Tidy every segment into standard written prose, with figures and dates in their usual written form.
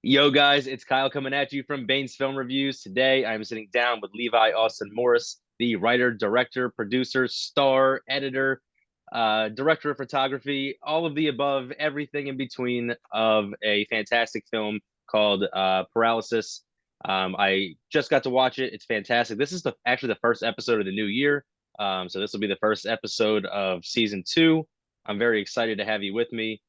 Yo, guys, it's Kyle coming at you from Bane's Film Reviews. Today, I'm sitting down with Levi Austin Morris, the writer, director, producer, star, editor, director of photography, all of the above, everything in between of a fantastic film called Paralysis. I just got to watch it. It's fantastic. This is actually the first episode of the new year. So this will be the first episode of season two. I'm very excited to have you with me.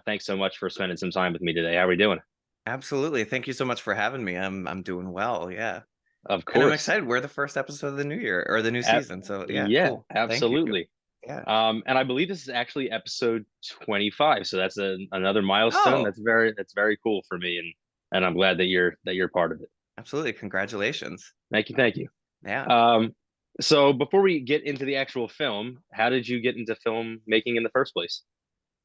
Thanks so much for spending some time with me today. How are we doing? Absolutely. Thank you so much for having me. I'm doing well. Yeah. Of And I'm course. excited. We're the first episode of the new year or the new Ab- season. So yeah, yeah, cool. Thank you. absolutely. Yeah. And I believe this is actually episode 25, so that's another milestone. Oh, That's very cool for me, and I'm glad that you're part of it. absolutely. Congratulations. Thank you, thank you. Yeah. Um, so before we get into the actual film, how did you get into film making in the first place?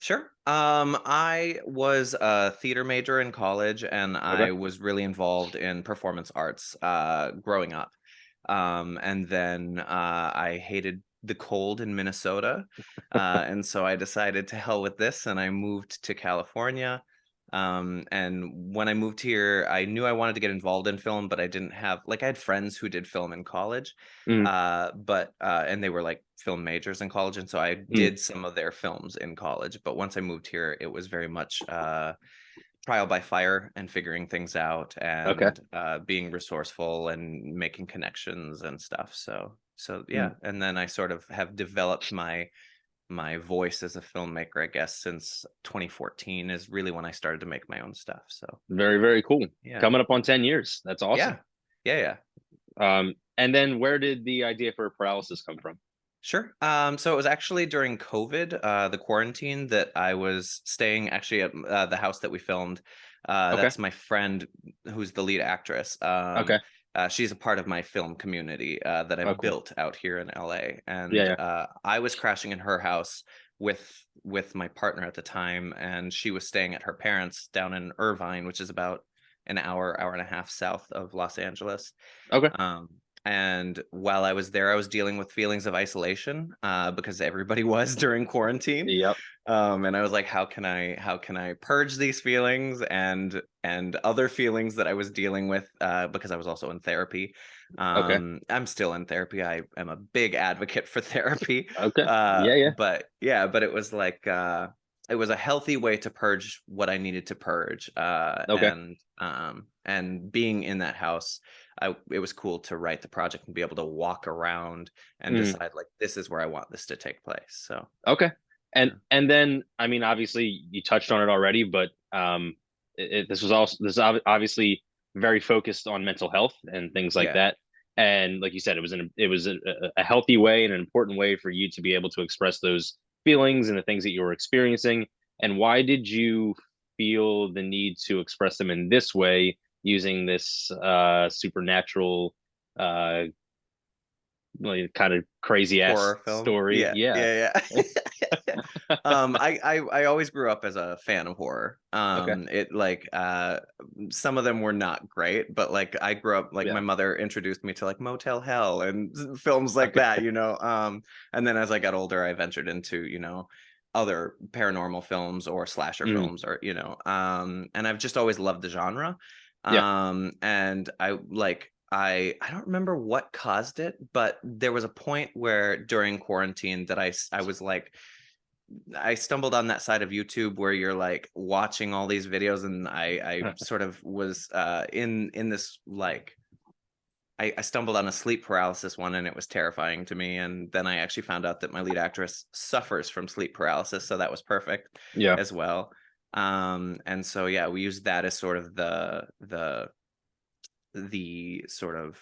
Sure. I was a theater major in college and Okay. I was really involved in performance arts growing up. And then I hated the cold in Minnesota. And so I decided to hell with this and I moved to California. And when I moved here, I knew I wanted to get involved in film, but I didn't have I had friends who did film in college. Mm, But and they were like film majors in college, and so I mm, did some of their films in college. But once I moved here, it was very much trial by fire and figuring things out okay. and being resourceful and making connections and stuff. So Mm, yeah, and then I sort of have developed my voice as a filmmaker, I guess, since 2014 is really when I started to make my own stuff. So very, very cool. yeah, Coming up on 10 years. That's awesome. yeah, yeah, yeah. And then where did the idea for paralysis come from? Sure. So it was actually during COVID, the quarantine, that I was staying actually at the house that we filmed. Okay. That's my friend who's the lead actress. Okay. She's a part of my film community that Oh, I've cool. built out here in LA, Yeah, and yeah. I was crashing in her house with my partner at the time, and she was staying at her parents down in Irvine, which is about an hour and a half south of Los Angeles. Okay. Um, and while I was there, I was dealing with feelings of isolation because everybody was during quarantine. Yep. And I was like, how can I purge these feelings and other feelings that I was dealing with because I was also in therapy. Okay. I'm still in therapy. I am a big advocate for therapy. Okay. Yeah, yeah. But yeah, but it was it was a healthy way to purge what I needed to purge. Okay. And being in that house, it was cool to write the project and be able to walk around and Mhm. decide like this is where I want this to take place. So Okay. And yeah, and then I mean obviously you touched on it already, but this was also obviously very focused on mental health and things like yeah. that. And like you said, it was a healthy way and an important way for you to be able to express those feelings and the things that you were experiencing. And why did you feel the need to express them in this way using this supernatural uh like kind of crazy ass Horror film. story? Yeah, Yeah. yeah, yeah. I always grew up as a fan of horror. Okay. It some of them were not great, but like I grew up like Yeah. my mother introduced me to like Motel Hell and films like Okay. that, you know. And then as I got older, I ventured into, other paranormal films or slasher Mm, films or, and I've just always loved the genre. yeah. And I don't remember what caused it, but there was a point where during quarantine that I was like I stumbled on that side of YouTube where you're like watching all these videos, and I sort of was in this I stumbled on a sleep paralysis one, and it was terrifying to me. And then I actually found out that my lead actress suffers from sleep paralysis, so that was perfect Yeah. as well. And so yeah, we used that as sort of the sort of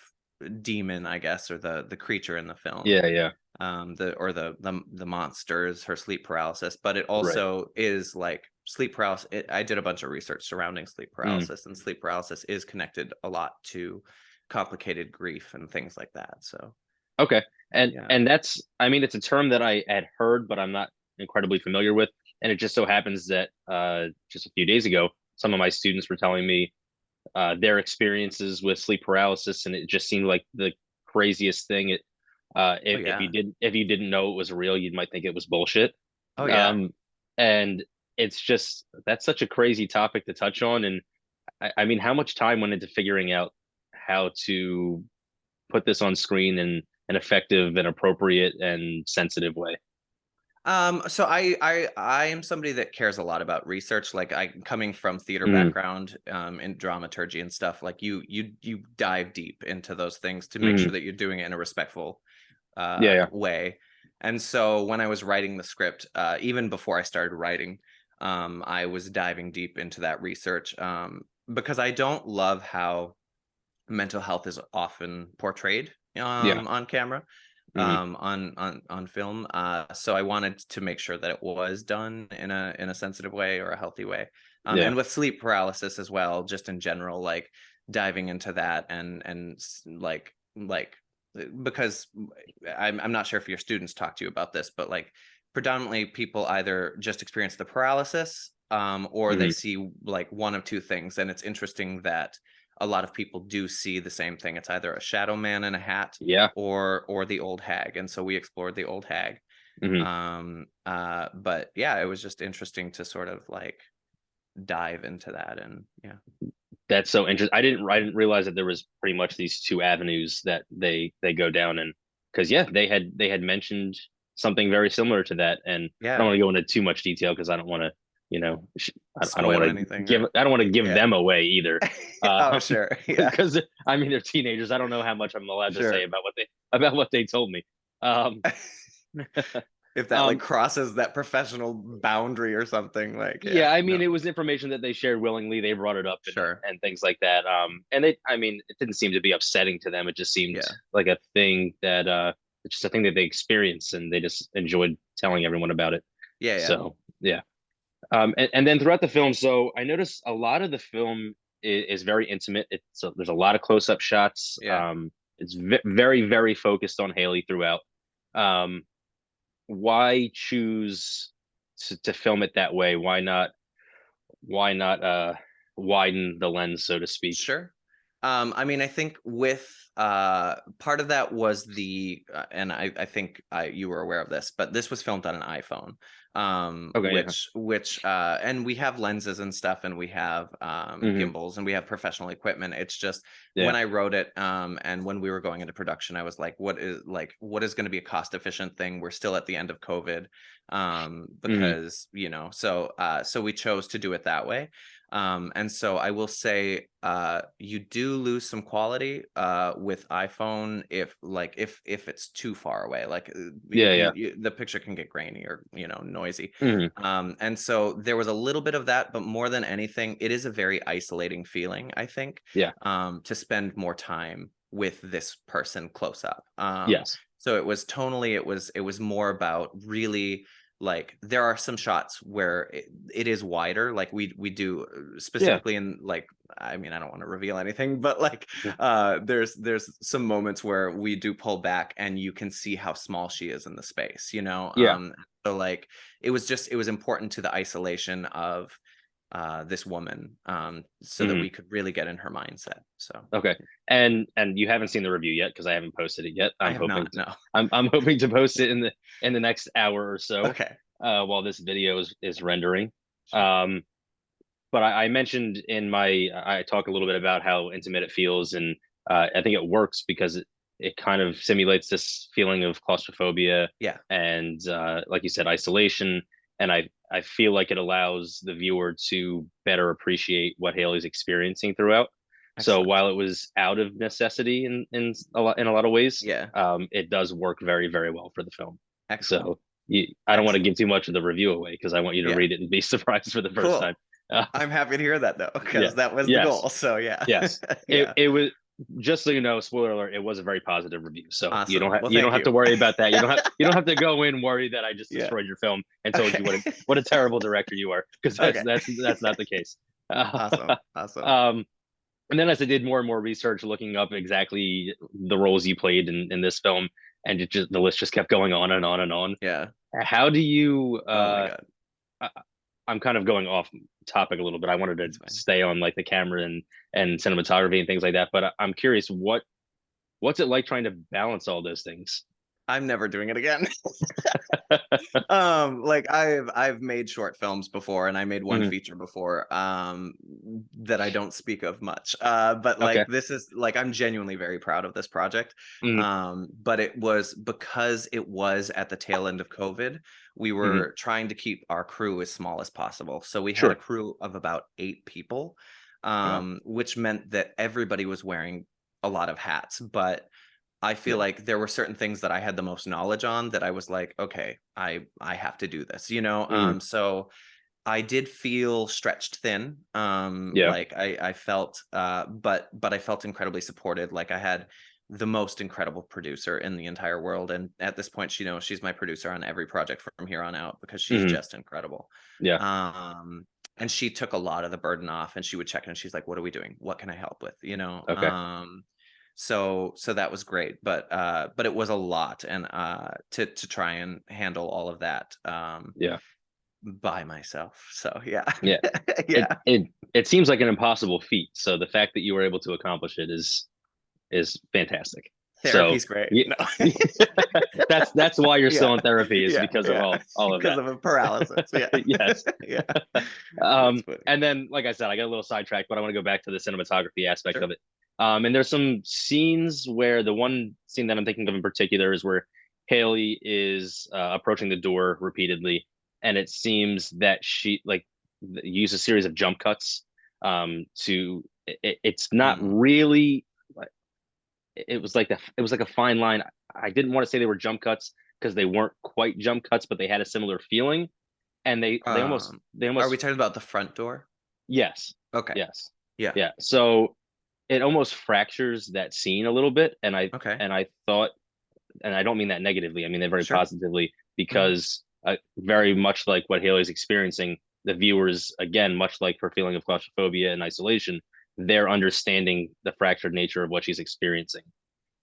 demon, I guess, or the creature in the film. Yeah. Yeah. The monsters, her sleep paralysis, but it Right. also is like sleep paralysis. I did a bunch of research surrounding sleep Mm, paralysis, and sleep paralysis is connected a lot to complicated grief and things like that. So okay. And yeah, and that's I mean it's a term that I had heard, but I'm not incredibly familiar with. And it just so happens that just a few days ago, some of my students were telling me their experiences with sleep paralysis, and it just seemed like the craziest thing. oh If yeah, you didn't know it was real, you might think it was bullshit. oh yeah, Um, and it's just that's such a crazy topic to touch on, and I mean, how much time went into figuring out how to put this on screen in an effective and appropriate and sensitive way? So I am somebody that cares a lot about research. Like I coming from theater Mm, background, in dramaturgy and stuff, like you dive deep into those things to make mm, sure that you're doing it in a respectful yeah, yeah, way. And so when I was writing the script, even before I started writing, I was diving deep into that research, because I don't love how mental health is often portrayed, yeah. on camera, Mm, on film. So I wanted to make sure that it was done in a sensitive way or a healthy way. yeah, And with sleep paralysis as well, just in general, like diving into that like because I'm not sure if your students talk to you about this, but like predominantly people either just experience the paralysis, or they mm, see like one of two things, and it's interesting that a lot of people do see the same thing. It's either a shadow man in a hat yeah. or the old hag. And so we explored the old hag. Mm. But yeah, it was just interesting to sort of like dive into that. And yeah. That's so interesting. I didn't realize that there was pretty much these two avenues that they go down, and because yeah, they had mentioned something very similar to that, and I don't Yeah. want to go into too much detail because I don't want to, you know, I don't Spoil want to anything give or I don't want to give yeah. them away either. Oh, sure. Yeah. Because I mean they're teenagers. I don't know how much I'm allowed to say Sure. about what they told me. Um, If that like um, crosses that professional boundary or something, like, yeah, yeah, I no, mean, it was information that they shared willingly. They brought it up sure. and things like that. And they, I mean, it didn't seem to be upsetting to them. It just seemed Yeah. like a thing that, it's just a thing that they experienced and they just enjoyed telling everyone about it. Yeah. Yeah. So, yeah. And then throughout the film, so I noticed a lot of the film is very intimate. It's there's a lot of close up shots. Yeah. It's very, very focused on Haley throughout. Um, why choose to film it that way? Why not widen the lens, so to speak? Sure. I mean, I think with part of that was and I think you were aware of this, but this was filmed on an iPhone, Okay, yeah. and we have lenses and stuff, and we have Hmm. gimbals, and we have professional equipment. It's just when Yeah. I wrote it, and when we were going into production, I was like, what is going to be a cost efficient thing? We're still at the end of COVID, Hmm. because so we chose to do it that way. And so I will say, you do lose some quality with iPhone if it's too far away. Like Yeah, yeah. the picture can get grainy or noisy. Hmm. And so there was a little bit of that, but more than anything, it is a very isolating feeling, I think, Yeah. to spend more time with this person close up. Yes. So it was tonally, it was more about really, like there are some shots where it is wider, like we do, Yeah. specifically in like, I mean, I don't want to reveal anything, but like Yeah. there's some moments where we do pull back and you can see how small she is in the space, Yeah. so like it was important to the isolation of this woman, so that Hmm. we could really get in her mindset. So Okay. And you haven't seen the review yet because I haven't posted it yet. I have not, no. I'm hoping to post it in the next hour or so, Okay. while this video is rendering. Sure. Um, but I mentioned in my I talk a little bit about how intimate it feels, and I think it works because it kind of simulates this feeling of claustrophobia Yeah. and like you said, isolation. And I feel like it allows the viewer to better appreciate what Haley's experiencing throughout. So Excellent. while it was out of necessity in a lot of ways, Yeah. it does work very, very well for the film. Excellent. So I don't want to Excellent. give too much of the review away because I want you to Yeah. read it and be surprised for the first time. Cool. Uh, I'm happy to hear that though, yeah. because that was the Yes. goal. So yeah. Yes. Yeah. It was, just so you know, spoiler alert, it was a very positive review. So Awesome. Well, you don't thank have you. to worry about that. You don't have to go in worried that I just Yeah. destroyed your film and told you Okay. what a terrible director you are, because Okay. that's not the case. Uh, Awesome. Awesome. um and then as I did more and more research looking up exactly the roles you played in this film, and it just the list just kept going on and on and on. Yeah. How do you Oh my God. I, I'm kind of going off topic a little bit. I wanted to That's fine. stay on like the camera and cinematography and things like that, but I'm curious what's it like trying to balance all those things? I'm never doing it again. Like I've made short films before, and I made one Mhm. feature before that I don't speak of much. But Okay. like this is like I'm genuinely very proud of this project. Mhm. But it was because it was at the tail end of COVID, we Mhm. were trying to keep our crew as small as possible. So we had a Sure. crew of about 8 people, Wow. which meant that everybody was wearing a lot of hats, but I feel Yeah. like there were certain things that I had the most knowledge on that I was like, okay, I have to do this, you know? Mhm. So I did feel stretched thin. Yeah. Like I felt but I felt incredibly supported. Like I had the most incredible producer in the entire world. And at this point, she knows she's my producer on every project from here on out because she's Mhm. just incredible. Yeah. Um and she took a lot of the burden off, and she would check in and she's like, what are we doing? What can I help with? You know? Okay. So that was great, but it was a lot, and to try and handle all of that Yeah. by myself. So yeah. Yeah. It Yeah. it it seems like an impossible feat. So the fact that you were able to accomplish it is fantastic. So Therapy's great. yeah, No. that's why you're Yeah. still in therapy is Yeah. because of Yeah. all of Because that. of a paralysis. Yeah. Yes. Yeah. That's funny. And then, like I said, I got a little sidetracked, but I want to go back to the cinematography aspect Sure. of it. And there's some scenes where the one scene that I'm thinking of in particular is where Haley is approaching the door repeatedly, and it seems that she like use a series of jump cuts to it's not Mm. really it was like a fine line. I didn't want to say they were jump cuts because they weren't quite jump cuts, but they had a similar feeling. And they Are we almost talking about the front door? yes, Okay. yes, Yeah. yeah. So it almost fractures that scene a little bit, Okay. and I thought, and I don't mean that negatively. I mean that very Sure. positively Mhm. because very much like what Haley's experiencing, the viewers again, much like her feeling of claustrophobia and isolation, they're understanding the fractured nature of what she's experiencing.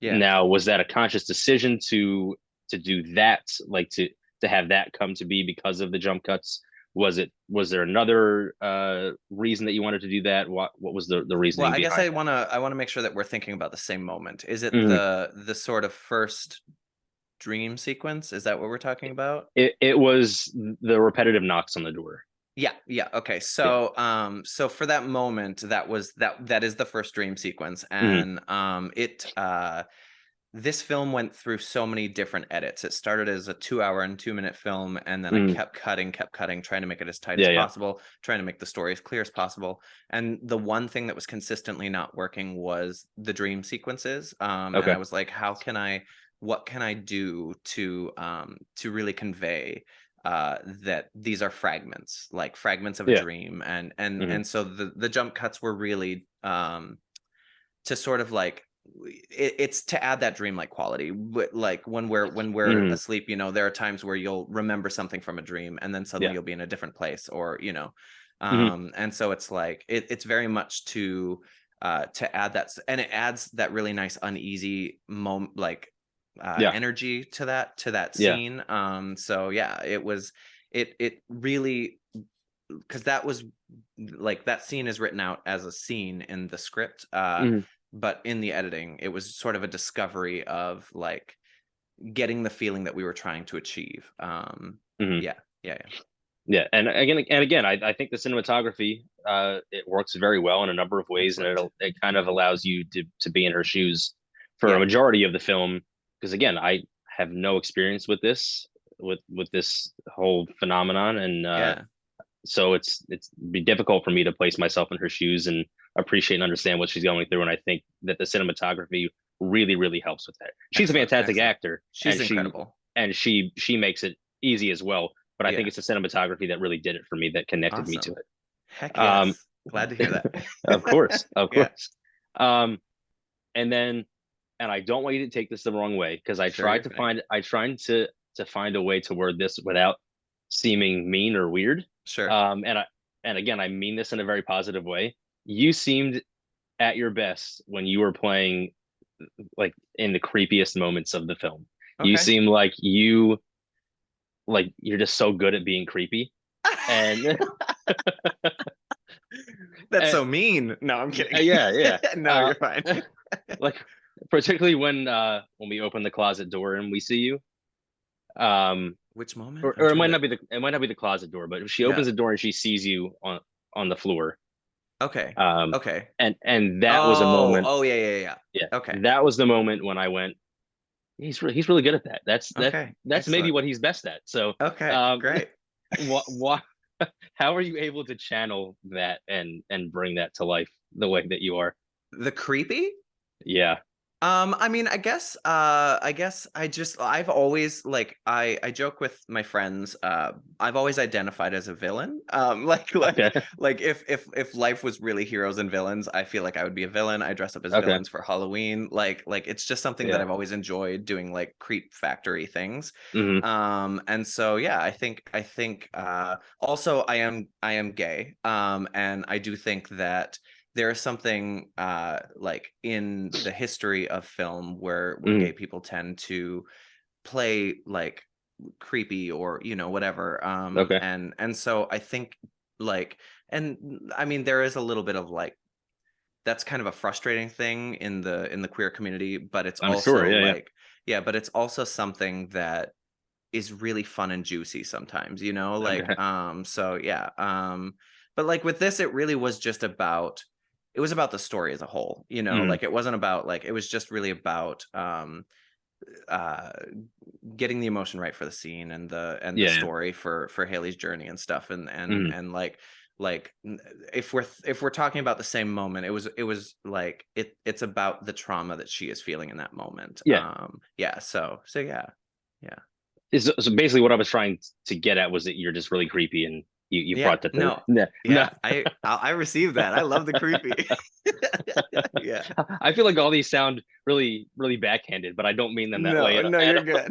Yeah. Now, was that a conscious decision to do that, like to have that come to be because of the jump cuts? Was there another reason that you wanted to do that? What was the Well, reasoning I guess behind I wanna make sure that we're thinking about the same moment. Is it that? the sort of first dream sequence? Is that what we're talking about? It was the repetitive knocks on the door. Yeah, yeah. Okay. Yeah. So for that moment, that is the first dream sequence, Hmm. and this film went through so many different edits. It started as a 2 hour and 2 minute film, and then I Hmm. kept cutting, trying to make it as tight as Yeah. Yeah. possible, trying to make the story as clear as possible. And the one thing that was consistently not working was the dream sequences. And I Okay. was like, what can I do to really convey that these are fragments, like fragments of a Yeah. dream, Hmm. and so the jump cuts were really to sort of like it's to add that dreamlike quality. Like when we're Hmm. asleep, you know, there are times where you'll remember something from a dream, and then suddenly Yeah. you'll be in a different place, or you know, Hmm. and so it's like it's very much to add that, and it adds that really nice uneasy moment, like Yeah. energy to that Yeah. scene. So yeah, it really, because that was like that scene is written out as a scene in the script, Hmm. but in the editing it was sort of a discovery of like getting the feeling that we were trying to achieve. Hmm. Yeah, yeah, yeah. Yeah. And again, I think the cinematography it works very well in a number of ways, and Excellent. it kind of allows you to be in her shoes for a Yeah, majority of the film. Because again, I have no experience with this whole phenomenon, and yeah. so it's be difficult for me to place myself in her shoes and appreciate and understand what she's going through. And I think that the cinematography really helps with that. She's a Excellent, fantastic excellent. actor, She's incredible. and she makes it easy as well. But I think Yeah. it's the cinematography that really did it for me, that connected me to Awesome. it. Heck Um, yes. Glad to hear that. of course, of Yeah. course. Um, and then, and I don't want you to take this the wrong way because Sure, you're fine. I tried to find a way to word this without seeming mean or weird. Sure. And again, I mean this in a very positive way. You seemed at your best when you were playing like in the creepiest moments of the film. You Okay. seem like you're just so good at being creepy. And, That's and so mean. No, I'm kidding. yeah, yeah. No, Uh, you're fine. like particularly when we open the closet door and we see you. Um, Which moment? or, I'm or it trying might to. not be the closet door, but if she Yeah. opens the door and she sees you on the floor. Okay. Um, Okay. and that was a Oh, moment. oh yeah, yeah, yeah. Yeah, Okay. that was the moment when I went, he's really good at that. Okay. That's maybe Excellent. what he's best at. So, Okay. um, Great. what how are you able to channel that and bring that to life the way that you are? The creepy? Yeah. I mean, I guess I've always like I joke with my friends, I've always identified as a villain. Okay. Like if life was really heroes and villains, I feel like I would be a villain. I dress up as Okay. villains for Halloween. Like it's just something that Yeah. I've always enjoyed doing, like creep factory things. Hmm. And so yeah, I think also I am gay. And I do think that there is something like in the history of film where Hmm. gay people tend to play like creepy or whatever. Okay. And so I think like, and I mean there is a little bit of like, that's kind of a frustrating thing in the queer community, but it's I'm sure. also Yeah. Yeah. like, yeah, but it's also something that is really fun and juicy sometimes, Okay. like so yeah. But like with this, it really was just about, it was about the story as a whole, Hmm. like it wasn't about like, it was just really about uh getting the emotion right for the scene and the Yeah. Yeah. story for Haley's journey and stuff. Hmm. And if we're talking about the same moment, it was like it's about the trauma that she is feeling in that moment. Yeah. Yeah, so yeah. Yeah. So basically, what I was trying to get at was that you're just really creepy, and you Yeah, brought that to no. no, no. Yeah, I received that. I love the creepy. Yeah. I feel like all these sound really backhanded, but I don't mean them that way No, no, at you're all.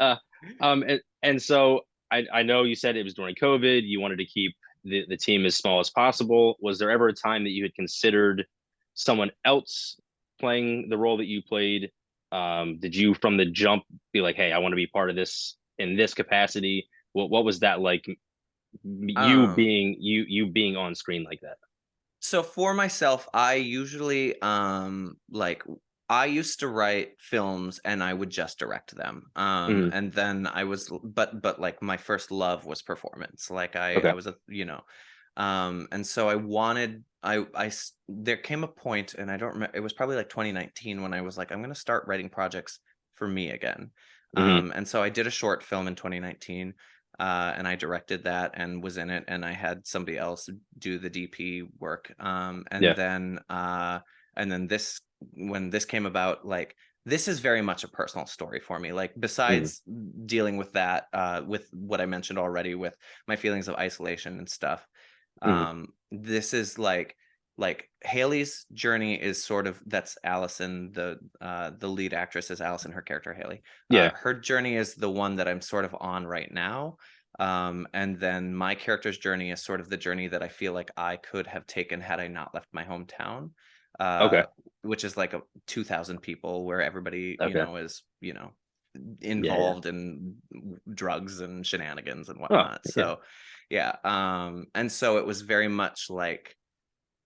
good. Uh, and so I know you said it was during COVID. You wanted to keep the team as small as possible. Was there ever a time that you had considered someone else playing the role that you played? Did you from the jump be like, hey, I want to be part of this in this capacity? What was that like? You Um, being you being on screen like that? so for myself, I usually like I used to write films and I would just direct them. Hmm. And then but like my first love was performance. Like I Okay. was and so I wanted there came a point, and I don't remember, it was probably like 2019 when I was like, I'm going to start writing projects for me again. Hmm. And so I did a short film in 2019, and I directed that and was in it, and I had somebody else do the DP work. Yeah. And then this, when this came about, like this is very much a personal story for me. Like Hmm. besides dealing with that, with what I mentioned already, with my feelings of isolation and stuff, Hmm. this is like Haley's journey is sort of, that's Allison, the lead actress is Allison, her character Haley. Yeah. Her journey is the one that I'm sort of on right now. And then my character's journey is sort of the journey that I feel like I could have taken had I not left my hometown, Okay. uh, which is like 2,000 people where everybody, Okay. is, Yeah. Yeah. involved in drugs and shenanigans and Oh, whatnot. yeah. So yeah. And so it was very much like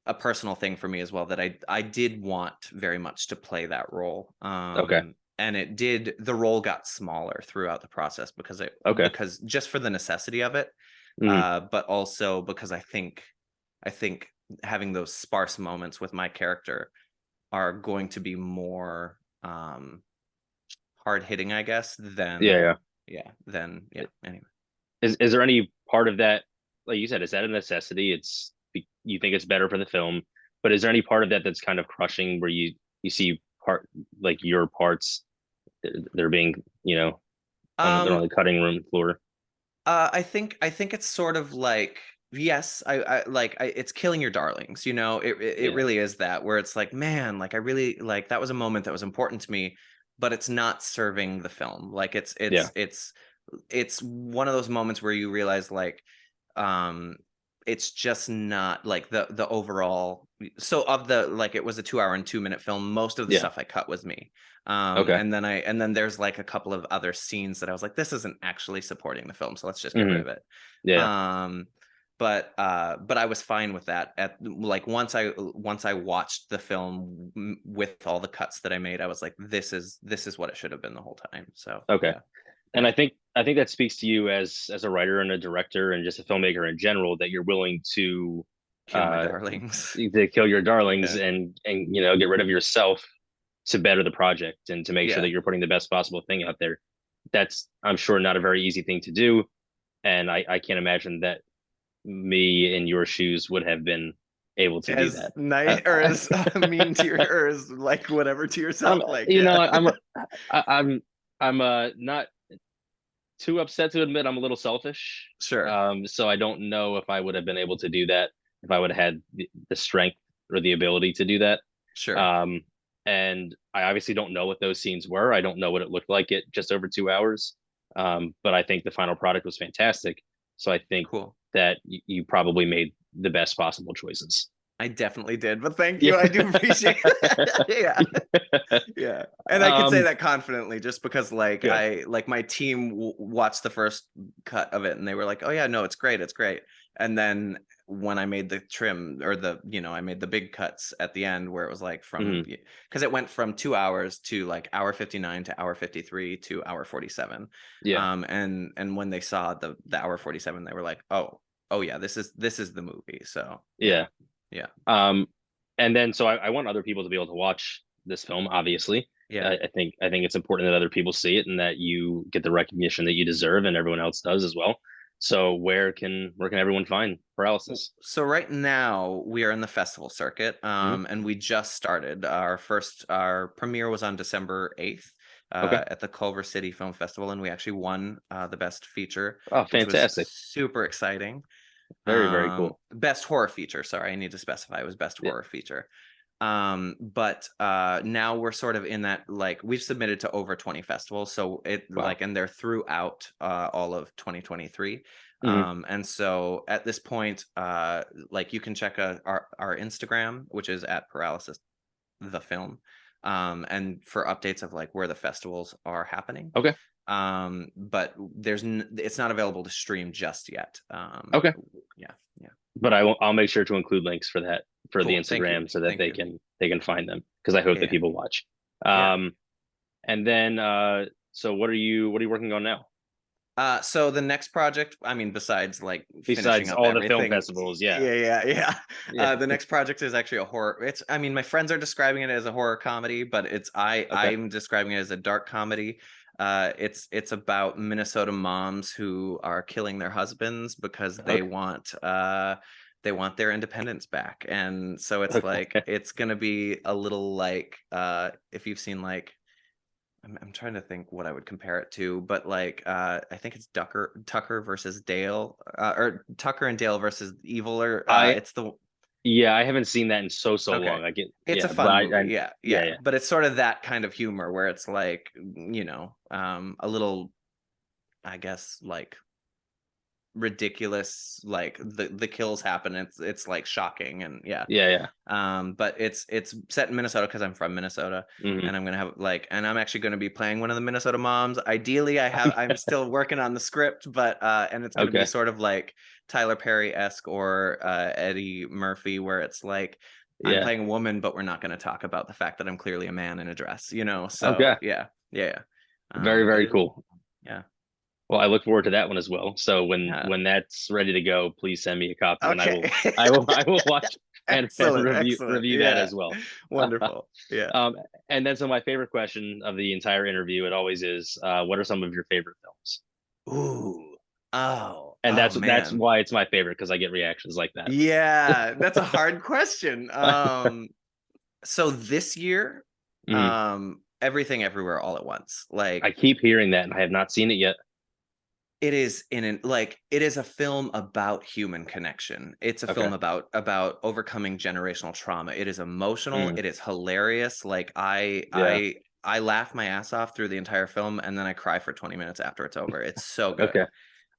a personal thing for me as well, that I did want very much to play that role. Okay. And the role got smaller throughout the process Okay. because just for the necessity of it, Hmm. but also because I think having those sparse moments with my character are going to be more hard hitting, I guess, Yeah. Yeah. than yeah. Anyway. Is there any part of that, like you said, is that a necessity? You think it's better for the film, but is there any part of that that's kind of crushing where you see part like your parts they're being they're on Um, the cutting room floor? I think it's sort of like, yes, it's killing your darlings. It Yeah. really is that, where it's like, man, like I really like, that was a moment that was important to me, but it's not serving the film. Like Yeah. it's one of those moments where you realize like, um it's just not like the overall. So of the, like, it was a 2 hour and 2 minute film, most of the Yeah. stuff I cut was me. Okay. And then there's like a couple of other scenes that I was like, this isn't actually supporting the film, so let's just get rid Hmm. of it. Yeah. um but I was fine with that. At like once I watched the film with all the cuts that I made, I was like, this is what it should have been the whole time. So Okay. yeah, And yeah, I think that speaks to you as a writer and a director and just a filmmaker in general, that you're willing kill my uh darlings. to kill your darlings Yeah, and get rid of yourself to better the project and to make sure yeah. that you're putting the best possible thing out there. That's, I'm sure, not a very easy thing to do. And I can't imagine that me in your shoes would have been able to do As that. nice or Uh, as mean to your or as like whatever to I'm, yourself. Like you yeah, know, I'm not too upset to admit I'm a little selfish. sure, So I don't know if I would have been able to do that if I would have had the strength or the ability to do that. sure, Um, and I obviously don't know what those scenes were. I don't know what it looked like at just over 2 hours. But I think the final product was fantastic. So I think cool. that you probably made the best possible choices. I definitely did, but thank Yeah. you. I do appreciate it. Yeah. Yeah. And I could say um, that confidently just because like Good. my team watched the first cut of it and they were like, "Oh yeah, no, it's great. It's great." And then when I made the trim or I made the big cuts at the end where it was like from Mhm. because it went from 2 hours to like hour 59 to hour 53 to hour 47. Yeah. And when they saw the hour 47, they were like, "Oh yeah, this is the movie." So, yeah. Yeah. Yeah. Um, and then so I want other people to be able to watch this film. Obviously, Yeah. I think it's important that other people see it and that you get the recognition that you deserve, and everyone else does as well. So where can everyone find Paralysis? So right now we are in the festival circuit, Mhm. and we just started. Our premiere was on December 8th Okay. at the Culver City Film Festival, and we actually won the best feature, Oh, which was fantastic! super exciting. Very cool. Best horror feature. Sorry, I need to specify it was best Yeah. horror feature. But now we're sort of in that like we've submitted to over 20 festivals, so it Wow. like and they're throughout all of 2023. Hmm. And so at this point, like you can check our Instagram, which is at Paralysis the film, and for updates of like where the festivals are happening. Okay. But it's not available to stream just yet. Okay. Yeah, yeah, But I'll make sure to include links for that for the cool. Thank you, Instagram so that thank you. they can find them because I hope that Yeah, people watch. yeah. Um, and then so what are you working on now? So the next project, I mean, besides like finishing Besides up all the film everything, festivals, yeah. yeah. Yeah. The next project is actually a horror. I mean, my friends are describing it as a horror comedy, but Okay. I'm describing it as a dark comedy. It's about Minnesota moms who are killing their husbands because Okay. they want their independence back, and so it's like Okay. it's gonna be a little like if you've seen like I'm trying to think what I would compare it to, but like I think it's Tucker versus Dale, or Tucker and Dale versus Evil, or I it's the Yeah, I haven't seen that in so okay. long. I get It's a yeah, but fun movie, yeah, yeah, yeah, yeah. but it's sort of that kind of humor where it's like a little, I guess, like ridiculous, like the kills happen, it's like shocking, and yeah. Yeah, yeah. But it's set in Minnesota because I'm from Minnesota, Hmm. and I'm gonna have like, and I'm actually gonna be playing one of the Minnesota moms. Ideally, I'm still working on the script, but and it's gonna be Okay. sort of like Tyler Perry-esque or Eddie Murphy, where it's like I'm Yeah. playing a woman, but we're not gonna talk about the fact that I'm clearly a man in a dress, So Okay. yeah, yeah. But Very it, cool. yeah, Well, I look forward to that one as well. So yeah. when that's ready to go, please send me a copy and Okay. I will watch and Excellent, excellent. review that Yeah, as well. wonderful. Yeah. Um, and then so my favorite question of the entire interview, it always is, what are some of your favorite films? Ooh. Oh. And Oh that's man. why it's my favorite because I get reactions like that. Yeah, that's a hard question. So this year, Mhm. Everything Everywhere All at Once. I Like keep hearing that and I have not seen it yet. it is a film about human connection. It's a Okay. film about overcoming generational trauma. It is emotional, Mm, it is hilarious. Like yeah. I laugh my ass off through the entire film and then I cry for 20 minutes after it's over. It's so good. Okay.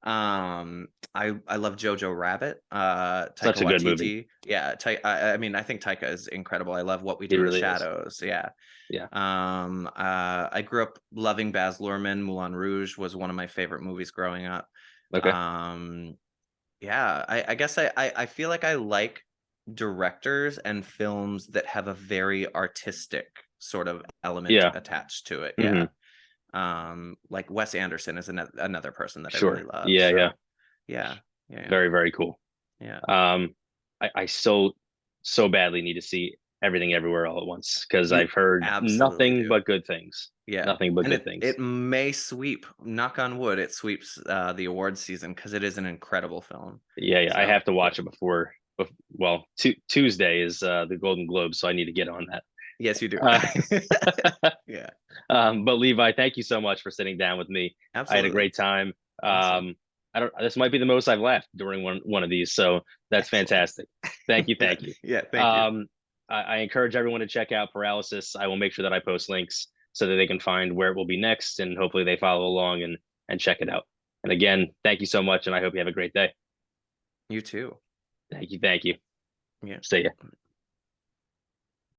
I love Jojo Rabbit, Taika Such a good movie. Waititi. Yeah, I mean, I think Taika is incredible. I love What We He Do in the really is. Shadows. Yeah. Yeah. I grew up loving Baz Luhrmann. Moulin Rouge was one of my favorite movies growing up. Okay. Um, Yeah, I guess I feel like I like directors and films that have a very artistic sort of element Yeah. attached to it. Hmm. Yeah. Like Wes Anderson is another person that I really Sure. love. Yeah. Yeah. So yeah, yeah, Very, very cool. yeah. Um, I so badly need to see Everything Everywhere All at Once because You I've heard absolutely nothing do. but good things. Yeah. Nothing but And good it things. may sweep, knock on wood, it sweeps the awards season because it is an incredible film. Yeah, yeah. I So have to yeah. watch it before. Well, Tuesday is the Golden Globes, so I need to get on that. Yes, you do. Uh, Yeah, but Levi, thank you so much for sitting down with me. I had a absolutely. great time. Awesome. I don't. This might be the most I've laughed during one of these, so that's Excellent. fantastic. Thank you, thank Good. you. Yeah, thank you. Um, I encourage everyone to check out Paralysis. I will make sure that I post links so that they can find where it will be next, and hopefully they follow along and check it out. And again, thank you so much, and I hope you have a great day. You too. Thank you, thank you. Yeah. See ya.